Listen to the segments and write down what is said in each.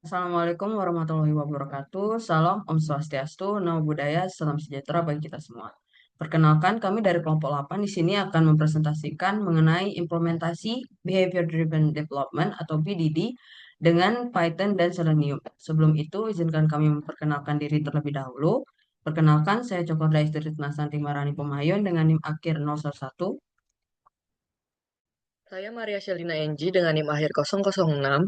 Assalamualaikum warahmatullahi wabarakatuh. Salam Om Swastiastu, Namo Buddhaya, salam sejahtera bagi kita semua. Perkenalkan, kami dari kelompok 8 di sini akan mempresentasikan mengenai implementasi Behavior Driven Development atau BDD dengan Python dan Selenium. Sebelum itu, izinkan kami memperkenalkan diri terlebih dahulu. Perkenalkan, saya Cokorda Istri Nasanti Marani Pemayon dengan NIM akhir 011. Saya Maria Shelina Enji dengan NIM akhir 006.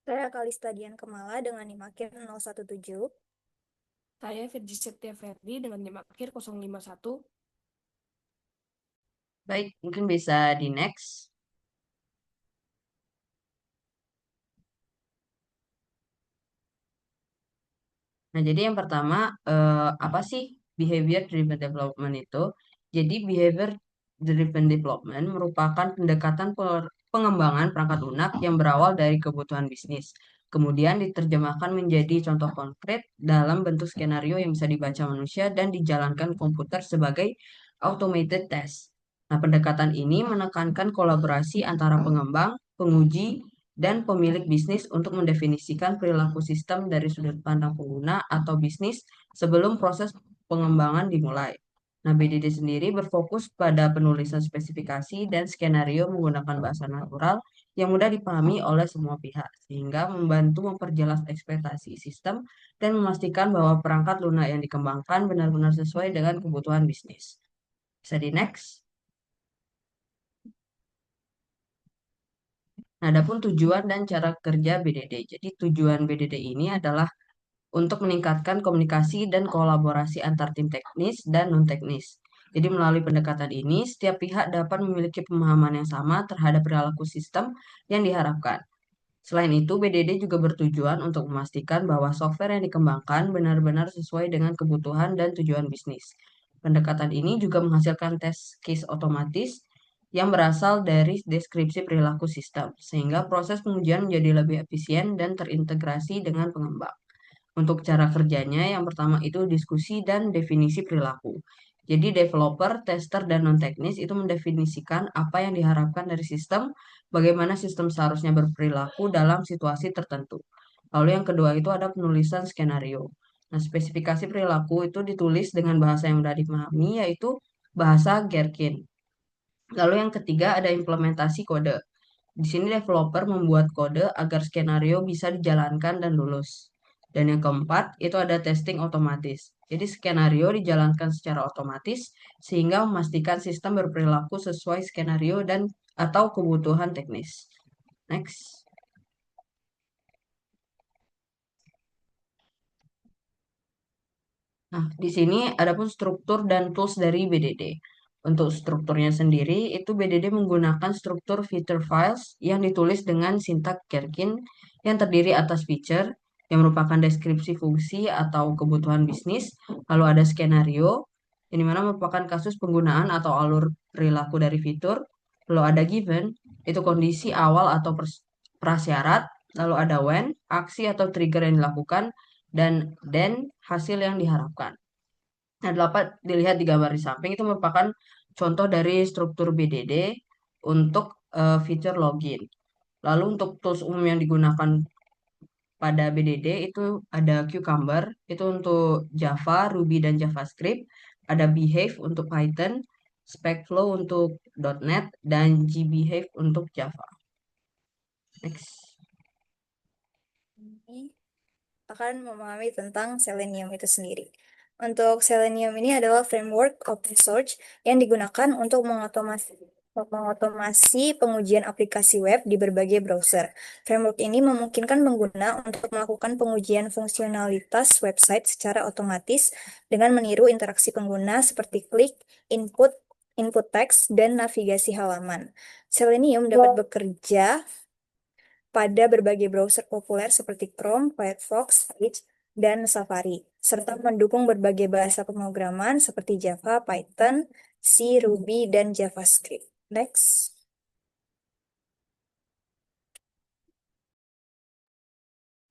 Saya Kalista Dian Kemala dengan NIM akhir 017. Saya Virgi Setia Ferdi dengan NIM akhir 051. Baik, mungkin bisa di next. Nah, jadi yang pertama, apa sih behavior driven development itu? Jadi, behavior driven development merupakan pendekatan pengembangan perangkat lunak yang berawal dari kebutuhan bisnis. Kemudian diterjemahkan menjadi contoh konkret dalam bentuk skenario yang bisa dibaca manusia dan dijalankan komputer sebagai automated test. Nah, pendekatan ini menekankan kolaborasi antara pengembang, penguji, dan pemilik bisnis untuk mendefinisikan perilaku sistem dari sudut pandang pengguna atau bisnis sebelum proses pengembangan dimulai. Nah, BDD sendiri berfokus pada penulisan spesifikasi dan skenario menggunakan bahasa natural yang mudah dipahami oleh semua pihak, sehingga membantu memperjelas ekspektasi sistem dan memastikan bahwa perangkat lunak yang dikembangkan benar-benar sesuai dengan kebutuhan bisnis. Bisa di next. Nah, adapun tujuan dan cara kerja BDD. Jadi tujuan BDD ini adalah untuk meningkatkan komunikasi dan kolaborasi antar tim teknis dan non-teknis. Jadi melalui pendekatan ini, setiap pihak dapat memiliki pemahaman yang sama terhadap perilaku sistem yang diharapkan. Selain itu, BDD juga bertujuan untuk memastikan bahwa software yang dikembangkan benar-benar sesuai dengan kebutuhan dan tujuan bisnis. Pendekatan ini juga menghasilkan test case otomatis yang berasal dari deskripsi perilaku sistem, sehingga proses pengujian menjadi lebih efisien dan terintegrasi dengan pengembang. Untuk cara kerjanya, yang pertama itu diskusi dan definisi perilaku. Jadi developer, tester, dan non-teknis itu mendefinisikan apa yang diharapkan dari sistem, bagaimana sistem seharusnya berperilaku dalam situasi tertentu. Lalu yang kedua itu ada penulisan skenario. Nah, spesifikasi perilaku itu ditulis dengan bahasa yang mudah dipahami, yaitu bahasa Gherkin. Lalu yang ketiga ada implementasi kode. Di sini developer membuat kode agar skenario bisa dijalankan dan lulus. Dan yang keempat, itu ada testing otomatis. Jadi skenario dijalankan secara otomatis sehingga memastikan sistem berperilaku sesuai skenario dan atau kebutuhan teknis. Next. Nah, di sini adapun struktur dan tools dari BDD. Untuk strukturnya sendiri, itu BDD menggunakan struktur feature files yang ditulis dengan sintak Gherkin yang terdiri atas feature, yang merupakan deskripsi fungsi atau kebutuhan bisnis, lalu ada skenario, yang dimana merupakan kasus penggunaan atau alur perilaku dari fitur, lalu ada given, itu kondisi awal atau prasyarat, lalu ada when, aksi atau trigger yang dilakukan, dan then hasil yang diharapkan. Nah, dapat dilihat di gambar di samping itu merupakan contoh dari struktur BDD untuk feature login. Lalu untuk tools umum yang digunakan pada BDD itu ada Cucumber, itu untuk Java, Ruby, dan JavaScript. Ada Behave untuk Python, SpecFlow untuk .NET, dan GBehave untuk Java. Next. Ini akan memahami tentang Selenium itu sendiri. Untuk Selenium ini adalah framework open source yang digunakan untuk mengotomasi pengujian aplikasi web di berbagai browser. Framework ini memungkinkan pengguna untuk melakukan pengujian fungsionalitas website secara otomatis dengan meniru interaksi pengguna seperti klik, input teks, dan navigasi halaman. Selenium dapat bekerja pada berbagai browser populer seperti Chrome, Firefox, Edge, dan Safari, serta mendukung berbagai bahasa pemrograman seperti Java, Python, C, Ruby, dan JavaScript. Next.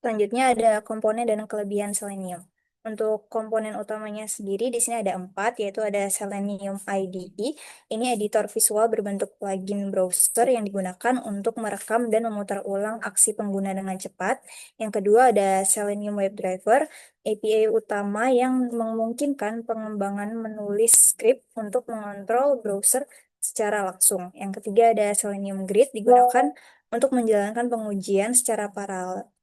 Selanjutnya ada komponen dan kelebihan Selenium. Untuk komponen utamanya sendiri di sini ada 4, yaitu ada Selenium IDE. Ini editor visual berbentuk plugin browser yang digunakan untuk merekam dan memutar ulang aksi pengguna dengan cepat. Yang kedua ada Selenium WebDriver, API utama yang memungkinkan pengembangan menulis script untuk mengontrol browser secara langsung. Yang ketiga ada Selenium Grid, digunakan untuk menjalankan pengujian secara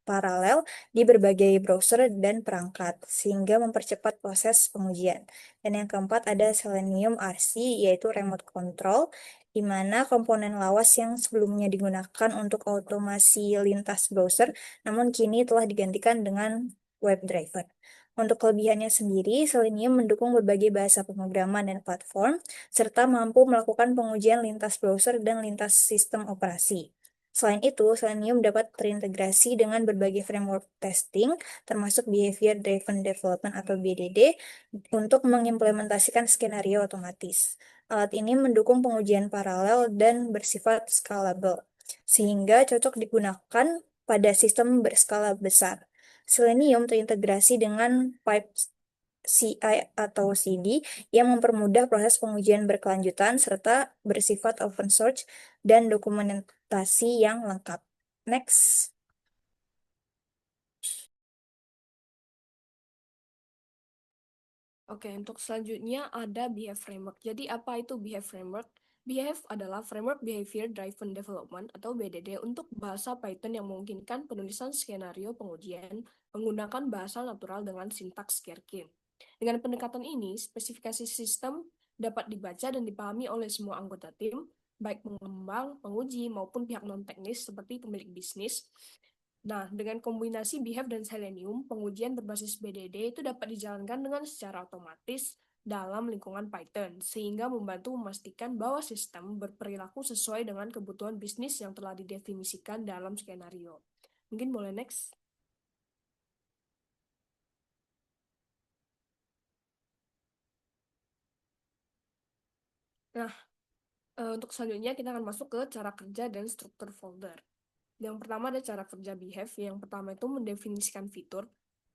paralel di berbagai browser dan perangkat, sehingga mempercepat proses pengujian. Dan yang keempat ada Selenium RC, yaitu remote control, di mana komponen lawas yang sebelumnya digunakan untuk otomasi lintas browser, namun kini telah digantikan dengan WebDriver. Untuk kelebihannya sendiri, Selenium mendukung berbagai bahasa pemrograman dan platform, serta mampu melakukan pengujian lintas browser dan lintas sistem operasi. Selain itu, Selenium dapat terintegrasi dengan berbagai framework testing, termasuk Behavior Driven Development atau BDD, untuk mengimplementasikan skenario otomatis. Alat ini mendukung pengujian paralel dan bersifat scalable, sehingga cocok digunakan pada sistem berskala besar. Selenium terintegrasi dengan pipe CI atau CD yang mempermudah proses pengujian berkelanjutan serta bersifat open source dan dokumentasi yang lengkap. Next. Oke, untuk selanjutnya ada Behave Framework. Jadi apa itu Behave Framework? Behave adalah Framework Behavior Driven Development atau BDD untuk bahasa Python yang memungkinkan penulisan skenario pengujian menggunakan bahasa natural dengan sintaks Gherkin. Dengan pendekatan ini, spesifikasi sistem dapat dibaca dan dipahami oleh semua anggota tim, baik pengembang, penguji, maupun pihak non-teknis seperti pemilik bisnis. Nah, dengan kombinasi Behave dan Selenium, pengujian berbasis BDD itu dapat dijalankan dengan secara otomatis dalam lingkungan Python, sehingga membantu memastikan bahwa sistem berperilaku sesuai dengan kebutuhan bisnis yang telah didefinisikan dalam skenario. Mungkin boleh next. Nah, untuk selanjutnya kita akan masuk ke cara kerja dan struktur folder. Yang pertama ada cara kerja Behave. Yang pertama itu mendefinisikan fitur.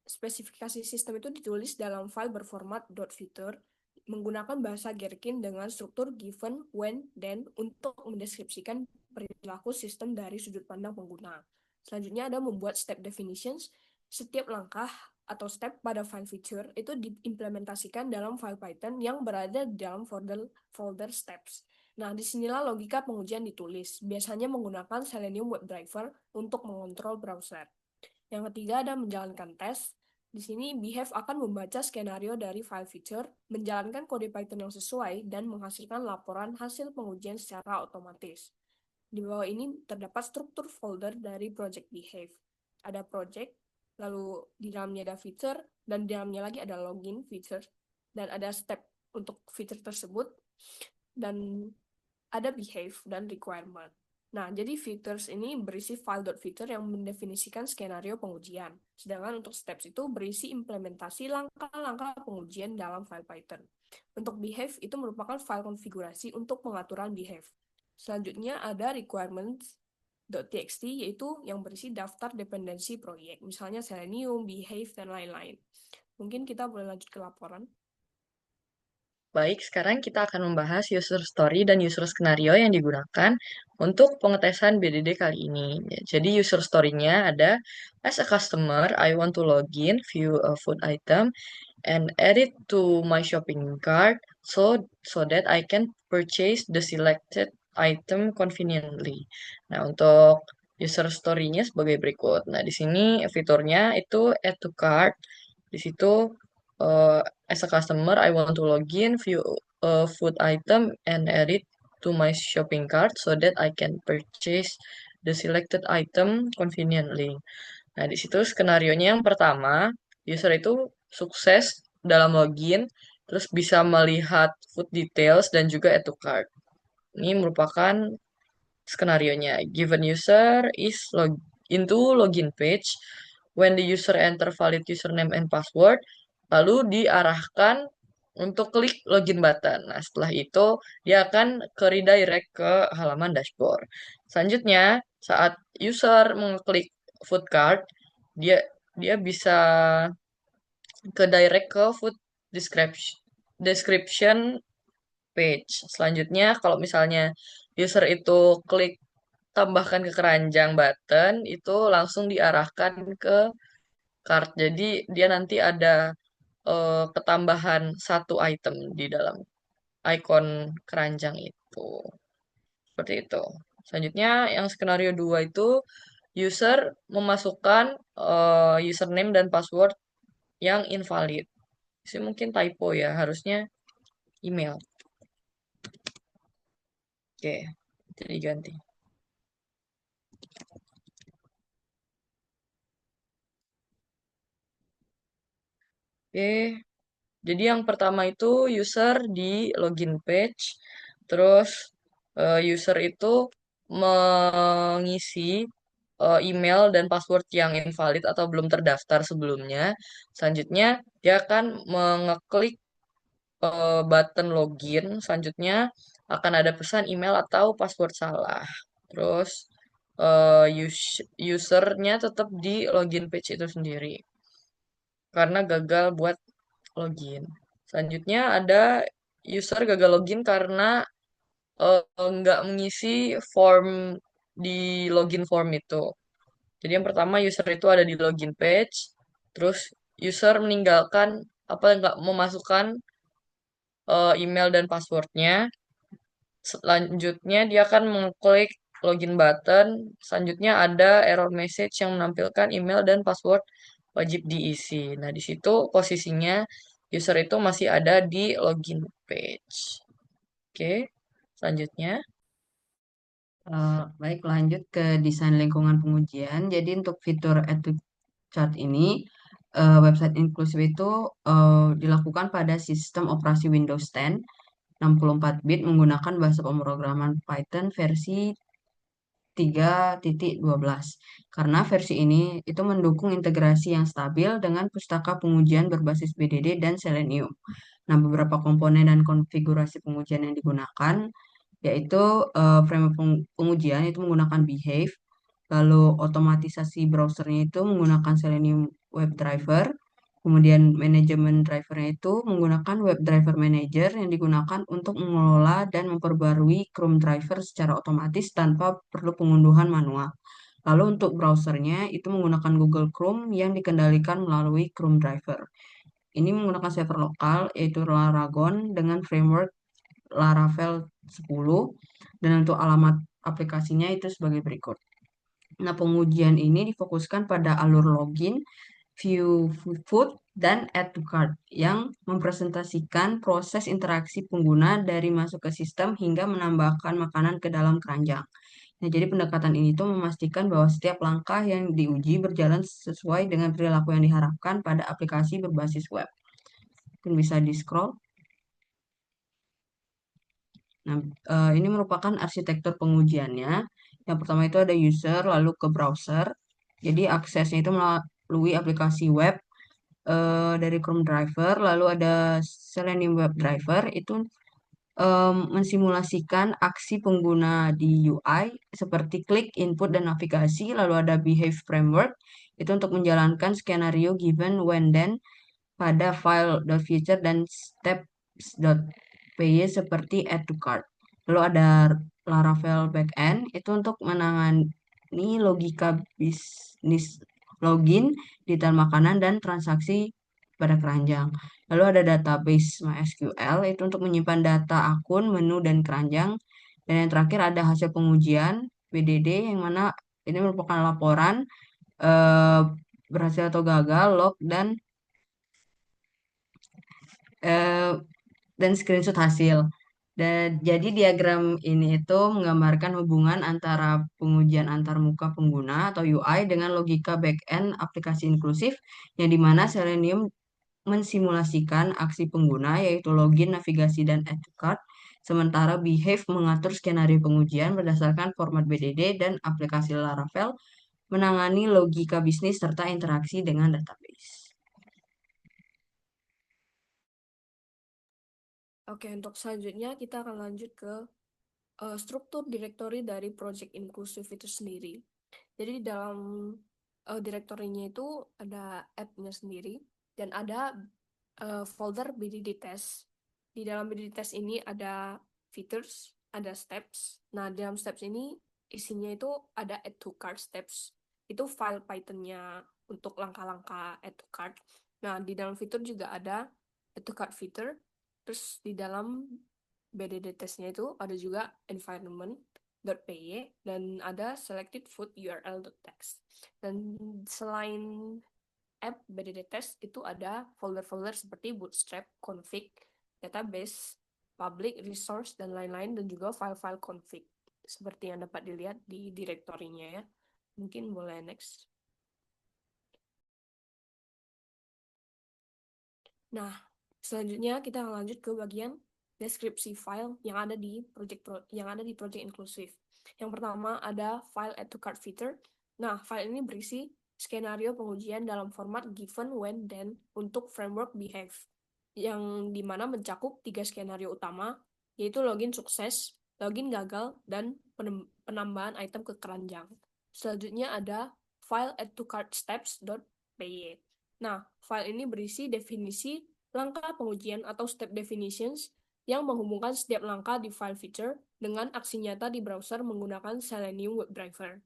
Spesifikasi sistem itu ditulis dalam file berformat .feature menggunakan bahasa Gherkin dengan struktur given, when, then untuk mendeskripsikan perilaku sistem dari sudut pandang pengguna. Selanjutnya ada membuat step definitions. Setiap langkah atau step pada file feature itu diimplementasikan dalam file Python yang berada di dalam folder steps. Nah, disinilah logika pengujian ditulis, biasanya menggunakan Selenium WebDriver untuk mengontrol browser. Yang ketiga ada menjalankan tes. Di sini Behave akan membaca skenario dari file feature, menjalankan kode Python yang sesuai, dan menghasilkan laporan hasil pengujian secara otomatis. Di bawah ini terdapat struktur folder dari project Behave. Ada project, lalu di dalamnya ada feature, dan di dalamnya lagi ada login feature, dan ada step untuk feature tersebut, dan ada behave dan requirement. Nah, jadi features ini berisi file.feature yang mendefinisikan skenario pengujian. Sedangkan untuk steps itu berisi implementasi langkah-langkah pengujian dalam file Python. Untuk behave itu merupakan file konfigurasi untuk pengaturan behave. Selanjutnya ada requirements.txt yaitu yang berisi daftar dependensi proyek, misalnya Selenium, behave, dan lain-lain. Mungkin kita boleh lanjut ke laporan. Baik, sekarang kita akan membahas user story dan user skenario yang digunakan untuk pengetesan BDD kali ini. Jadi user story-nya ada, as a customer, I want to login, view a food item, and add it to my shopping cart so that I can purchase the selected item conveniently. Nah, untuk user story-nya sebagai berikut. Nah, di sini fiturnya itu add to cart. Di situ uh, as a customer, I want to log in, view a food item, and add it to my shopping cart so that I can purchase the selected item conveniently. Nah, di situ skenario-nya yang pertama, user itu sukses dalam login, terus bisa melihat food details dan juga add to cart. Ini merupakan skenarionya. Given user is into login page, when the user enter valid username and password, lalu diarahkan untuk klik login button. Nah, setelah itu dia akan ke redirect ke halaman dashboard. Selanjutnya, saat user mengklik food cart, dia dia bisa ke direct ke food description page. Selanjutnya, kalau misalnya user itu klik tambahkan ke keranjang button, itu langsung diarahkan ke cart. Jadi dia nanti ada ketambahan satu item di dalam icon keranjang itu. Seperti itu. Selanjutnya, yang skenario 2 itu user memasukkan username dan password yang invalid. Ini mungkin typo ya, harusnya email. Oke, jadi ganti. Oke, jadi yang pertama itu user di login page, terus user itu mengisi email dan password yang invalid atau belum terdaftar sebelumnya. Selanjutnya dia akan mengeklik button login. Selanjutnya akan ada pesan email atau password salah. Terus usernya tetap di login page itu sendiri karena gagal buat login. Selanjutnya ada user gagal login karena nggak mengisi form di login form itu. Jadi yang pertama user itu ada di login page, terus user meninggalkan apa nggak memasukkan email dan passwordnya. Selanjutnya dia akan mengklik login button. Selanjutnya ada error message yang menampilkan email dan password wajib diisi. Nah, di situ posisinya user itu masih ada di login page. Oke, selanjutnya. Baik, lanjut ke desain lingkungan pengujian. Jadi untuk fitur Add to Chart ini, website inklusif itu dilakukan pada sistem operasi Windows 10 64 bit menggunakan bahasa pemrograman Python versi 3.12. Karena versi ini itu mendukung integrasi yang stabil dengan pustaka pengujian berbasis BDD dan Selenium. Nah, beberapa komponen dan konfigurasi pengujian yang digunakan yaitu framework pengujian itu menggunakan Behave, lalu otomatisasi browsernya itu menggunakan Selenium WebDriver, kemudian manajemen drivernya itu menggunakan WebDriver Manager yang digunakan untuk mengelola dan memperbarui Chrome driver secara otomatis tanpa perlu pengunduhan manual. Lalu untuk browsernya itu menggunakan Google Chrome yang dikendalikan melalui Chrome driver. Ini menggunakan server lokal yaitu Laragon dengan framework Laravel 10 dan untuk alamat aplikasinya itu sebagai berikut. Nah, pengujian ini difokuskan pada alur login, view food, dan add to cart yang mempresentasikan proses interaksi pengguna dari masuk ke sistem hingga menambahkan makanan ke dalam keranjang. Nah, jadi pendekatan ini tuh memastikan bahwa setiap langkah yang diuji berjalan sesuai dengan perilaku yang diharapkan pada aplikasi berbasis web. Mungkin bisa di-scroll. Nah, ini merupakan arsitektur pengujiannya. Yang pertama itu ada user, lalu ke browser. Jadi aksesnya itu melalui aplikasi web dari Chrome Driver, lalu ada Selenium Web Driver itu mensimulasikan aksi pengguna di UI seperti klik, input, dan navigasi. Lalu ada Behave Framework itu untuk menjalankan skenario given when then pada file.feature dan steps.py seperti add to cart. Lalu ada Laravel backend itu untuk menangani logika bisnis login, detail makanan, dan transaksi pada keranjang. Lalu ada database MySQL itu untuk menyimpan data akun, menu, dan keranjang. Dan yang terakhir ada hasil pengujian BDD yang mana ini merupakan laporan eh, berhasil atau gagal, log, eh, dan screenshot hasil. Dan jadi diagram ini itu menggambarkan hubungan antara pengujian antarmuka pengguna atau UI dengan logika backend aplikasi inklusif yang dimana Selenium mensimulasikan aksi pengguna yaitu login, navigasi, dan add to cart. Sementara Behave mengatur skenario pengujian berdasarkan format BDD dan aplikasi Laravel menangani logika bisnis serta interaksi dengan database. Oke, untuk selanjutnya kita akan lanjut ke struktur direktori dari project inklusif itu sendiri. Jadi di dalam direktorinya itu ada app-nya sendiri. Dan ada folder BDD test. Di dalam BDD test ini ada features, ada steps. Nah, dalam steps ini isinya itu ada add to cart steps. Itu file Python-nya untuk langkah-langkah add to cart. Nah, di dalam fitur juga ada add to cart feature. Terus di dalam BDD testnya itu ada juga environment.py dan ada selected food URL.txt. Dan selain app BDD test itu ada folder-folder seperti bootstrap, config, database, public, resource, dan lain-lain, dan juga file-file config seperti yang dapat dilihat di direktorinya ya. Mungkin boleh next. Nah, selanjutnya kita akan lanjut ke bagian deskripsi file yang ada di project inklusif. Yang pertama ada file add to cart feature. Nah, file ini berisi skenario pengujian dalam format given, when, then untuk framework behave, yang dimana mencakup 3 skenario utama, yaitu login sukses, login gagal, dan penambahan item ke keranjang. Selanjutnya ada file add to cart steps.py. Nah, file ini berisi definisi langkah pengujian atau step definitions yang menghubungkan setiap langkah di file feature dengan aksi nyata di browser menggunakan Selenium WebDriver.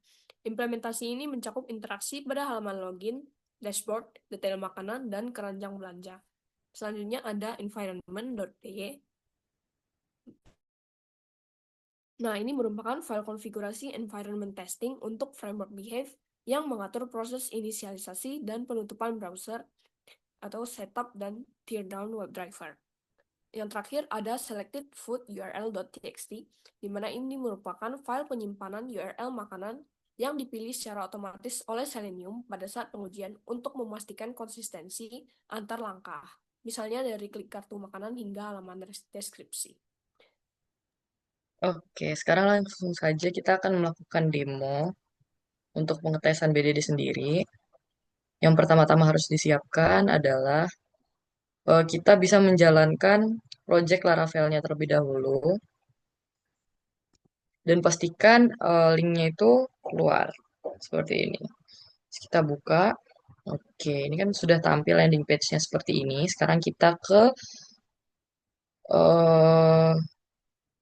Implementasi ini mencakup interaksi pada halaman login, dashboard, detail makanan, dan keranjang belanja. Selanjutnya ada environment.py. Nah, ini merupakan file konfigurasi environment testing untuk framework behave yang mengatur proses inisialisasi dan penutupan browser atau setup dan teardown WebDriver. Yang terakhir ada selected food URL.txt, di mana ini merupakan file penyimpanan URL makanan yang dipilih secara otomatis oleh Selenium pada saat pengujian untuk memastikan konsistensi antar langkah, misalnya dari klik kartu makanan hingga halaman deskripsi. Oke, sekarang langsung saja kita akan melakukan demo untuk pengetesan BDD sendiri. Yang pertama-tama harus disiapkan adalah kita bisa menjalankan project Laravel-nya terlebih dahulu dan pastikan linknya itu keluar seperti ini. Terus kita buka. Oke, ini kan sudah tampil landing page-nya seperti ini. Sekarang kita ke eh,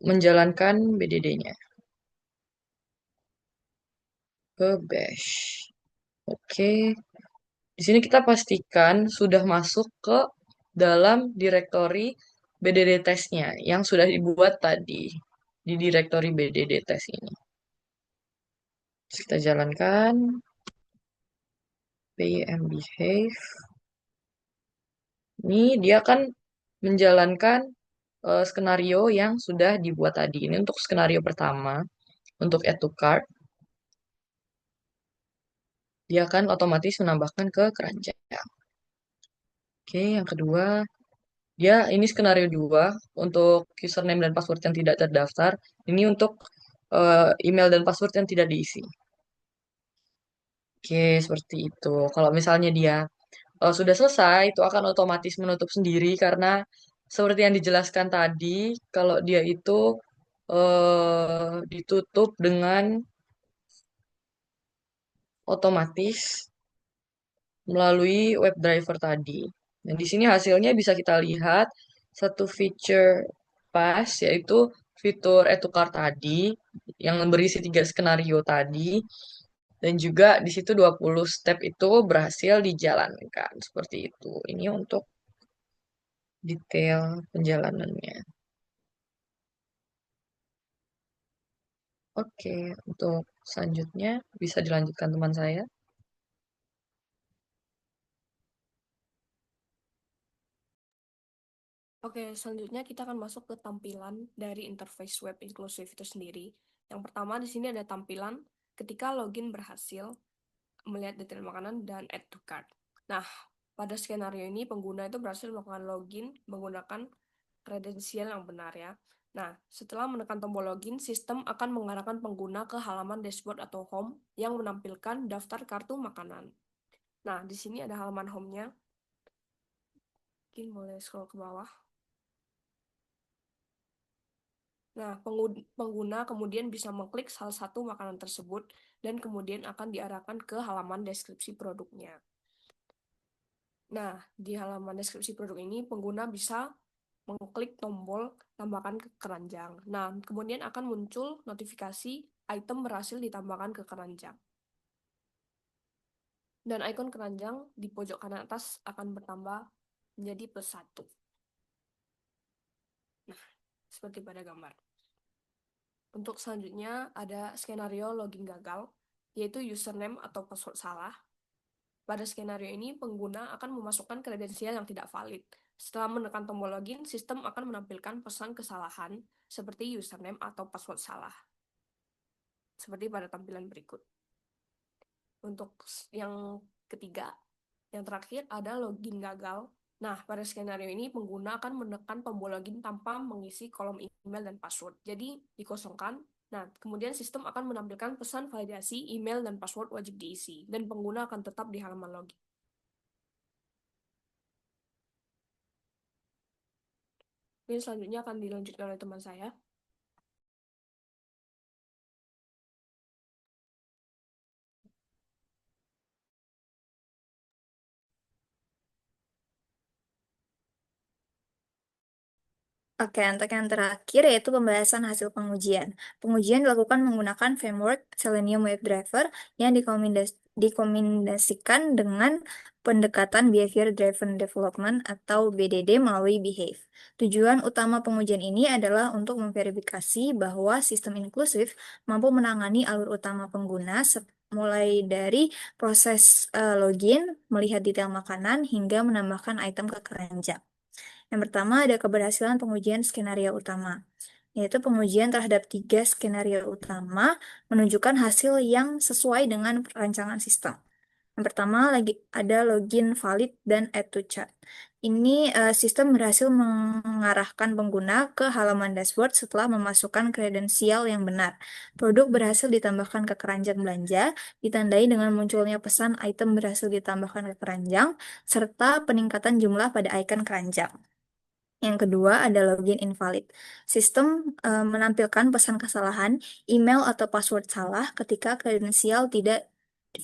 menjalankan BDD-nya ke Bash. Oke, di sini kita pastikan sudah masuk ke dalam direktori BDD testnya yang sudah dibuat tadi di direktori BDD test ini. Terus kita jalankan pm behave. Ini dia akan menjalankan skenario yang sudah dibuat tadi. Ini untuk skenario pertama, untuk add to cart. Dia akan otomatis menambahkan ke keranjang. Oke, yang kedua, ini skenario 2 untuk username dan password yang tidak terdaftar. Ini untuk email dan password yang tidak diisi. Oke, seperti itu. Kalau misalnya dia sudah selesai, itu akan otomatis menutup sendiri karena seperti yang dijelaskan tadi, kalau dia itu ditutup dengan otomatis melalui WebDriver tadi. Dan di sini hasilnya bisa kita lihat satu feature pas, yaitu fitur add to cart tadi yang berisi 3 skenario tadi. Dan juga di situ 20 step itu berhasil dijalankan. Seperti itu. Ini untuk detail penjalanannya. Oke, untuk selanjutnya bisa dilanjutkan teman saya. Oke, selanjutnya kita akan masuk ke tampilan dari interface web inklusif itu sendiri. Yang pertama di sini ada tampilan ketika login berhasil, melihat detail makanan, dan add to cart. Nah, pada skenario ini pengguna itu berhasil melakukan login menggunakan kredensial yang benar ya. Nah, setelah menekan tombol login, sistem akan mengarahkan pengguna ke halaman dashboard atau home yang menampilkan daftar kartu makanan. Nah, di sini ada halaman home-nya. Mungkin boleh scroll ke bawah. Nah, pengguna kemudian bisa mengklik salah satu makanan tersebut dan kemudian akan diarahkan ke halaman deskripsi produknya. Nah, di halaman deskripsi produk ini pengguna bisa mengklik tombol tambahkan ke keranjang. Nah, kemudian akan muncul notifikasi item berhasil ditambahkan ke keranjang. Dan ikon keranjang di pojok kanan atas akan bertambah menjadi +1. Nah, seperti pada gambar. Untuk selanjutnya ada skenario login gagal, yaitu username atau password salah. Pada skenario ini, pengguna akan memasukkan kredensial yang tidak valid. Setelah menekan tombol login, sistem akan menampilkan pesan kesalahan seperti username atau password salah. Seperti pada tampilan berikut. Untuk yang ketiga, yang terakhir ada login gagal. Nah, pada skenario ini pengguna akan menekan tombol login tanpa mengisi kolom email dan password. Jadi, dikosongkan. Nah, kemudian sistem akan menampilkan pesan validasi email dan password wajib diisi, dan pengguna akan tetap di halaman login. Ini selanjutnya akan dilanjutkan oleh teman saya. Oke, untuk yang terakhir yaitu pembahasan hasil pengujian. Pengujian dilakukan menggunakan framework Selenium WebDriver yang dikombinasikan dengan pendekatan Behavior Driven Development atau BDD melalui Behave. Tujuan utama pengujian ini adalah untuk memverifikasi bahwa sistem inklusif mampu menangani alur utama pengguna mulai dari proses login, melihat detail makanan, hingga menambahkan item ke keranjang. Yang pertama ada keberhasilan pengujian skenario utama, yaitu pengujian terhadap 3 skenario utama menunjukkan hasil yang sesuai dengan perancangan sistem. Yang pertama lagi ada login valid dan add to chart. Ini sistem berhasil mengarahkan pengguna ke halaman dashboard setelah memasukkan kredensial yang benar. Produk berhasil ditambahkan ke keranjang belanja, ditandai dengan munculnya pesan item berhasil ditambahkan ke keranjang, serta peningkatan jumlah pada icon keranjang. Yang kedua ada login invalid. Sistem menampilkan pesan kesalahan, email atau password salah ketika kredensial tidak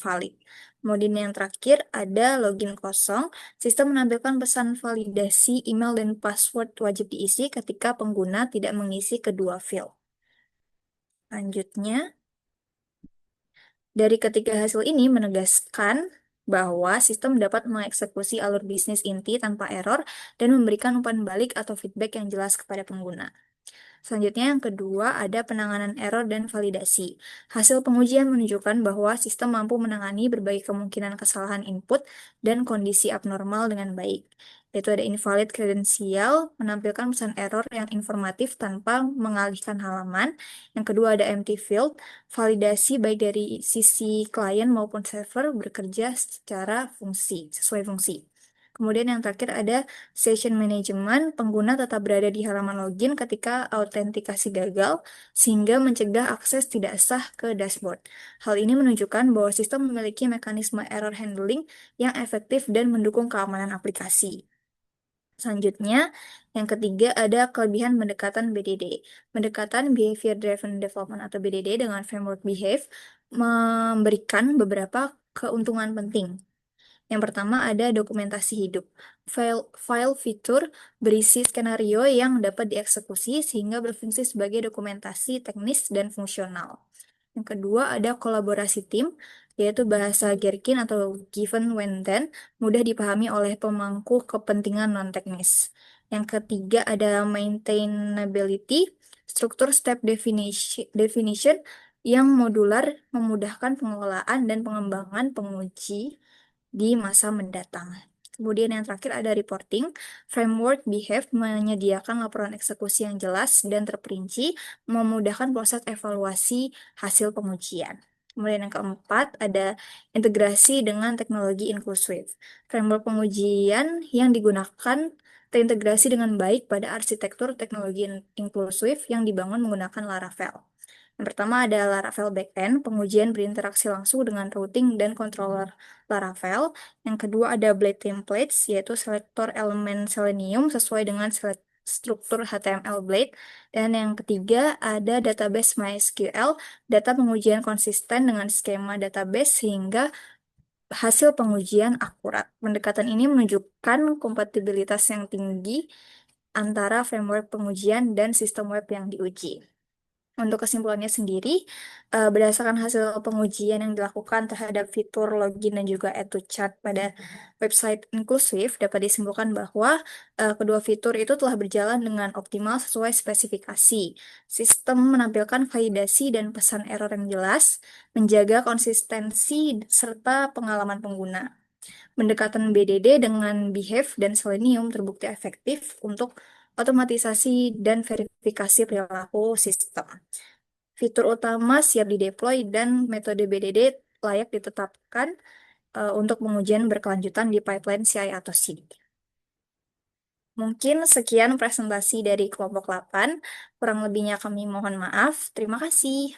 valid. Kemudian yang terakhir ada login kosong. Sistem menampilkan pesan validasi email dan password wajib diisi ketika pengguna tidak mengisi kedua field. Lanjutnya, dari ketiga hasil ini menegaskan bahwa sistem dapat mengeksekusi alur bisnis inti tanpa error dan memberikan umpan balik atau feedback yang jelas kepada pengguna. Selanjutnya yang kedua ada penanganan error dan validasi. Hasil pengujian menunjukkan bahwa sistem mampu menangani berbagai kemungkinan kesalahan input dan kondisi abnormal dengan baik. Yaitu ada invalid kredensial, menampilkan pesan error yang informatif tanpa mengalihkan halaman. Yang kedua ada empty field, validasi baik dari sisi klien maupun server bekerja sesuai fungsi. Kemudian yang terakhir ada session management, pengguna tetap berada di halaman login ketika autentikasi gagal, sehingga mencegah akses tidak sah ke dashboard. Hal ini menunjukkan bahwa sistem memiliki mekanisme error handling yang efektif dan mendukung keamanan aplikasi. Selanjutnya, yang ketiga ada kelebihan pendekatan BDD. Pendekatan Behavior Driven Development atau BDD dengan framework Behave memberikan beberapa keuntungan penting. Yang pertama ada dokumentasi hidup. File fitur berisi skenario yang dapat dieksekusi sehingga berfungsi sebagai dokumentasi teknis dan fungsional. Yang kedua ada kolaborasi tim, yaitu bahasa Gherkin atau given when then, mudah dipahami oleh pemangku kepentingan non-teknis. Yang ketiga ada maintainability, struktur step definition yang modular memudahkan pengelolaan dan pengembangan penguji di masa mendatang. Kemudian yang terakhir ada reporting. Framework Behave menyediakan laporan eksekusi yang jelas dan terperinci, memudahkan proses evaluasi hasil pengujian. Kemudian yang keempat ada integrasi dengan teknologi inklusif. Framework pengujian yang digunakan terintegrasi dengan baik pada arsitektur teknologi inklusif yang dibangun menggunakan Laravel. Yang pertama ada Laravel Backend, pengujian berinteraksi langsung dengan routing dan controller Laravel. Yang kedua ada Blade Templates, yaitu selektor elemen Selenium sesuai dengan struktur HTML Blade. Dan yang ketiga ada database MySQL, data pengujian konsisten dengan skema database sehingga hasil pengujian akurat. Pendekatan ini menunjukkan kompatibilitas yang tinggi antara framework pengujian dan sistem web yang diuji. Untuk kesimpulannya sendiri, berdasarkan hasil pengujian yang dilakukan terhadap fitur login dan juga add to chart pada website inklusif, dapat disimpulkan bahwa kedua fitur itu telah berjalan dengan optimal sesuai spesifikasi. Sistem menampilkan validasi dan pesan error yang jelas, menjaga konsistensi serta pengalaman pengguna. Pendekatan BDD dengan Behave dan Selenium terbukti efektif untuk otomatisasi dan verifikasi perilaku sistem. Fitur utama siap dideploy dan metode BDD layak ditetapkan untuk pengujian berkelanjutan di pipeline CI atau CD. Mungkin sekian presentasi dari kelompok 8. Kurang lebihnya kami mohon maaf. Terima kasih.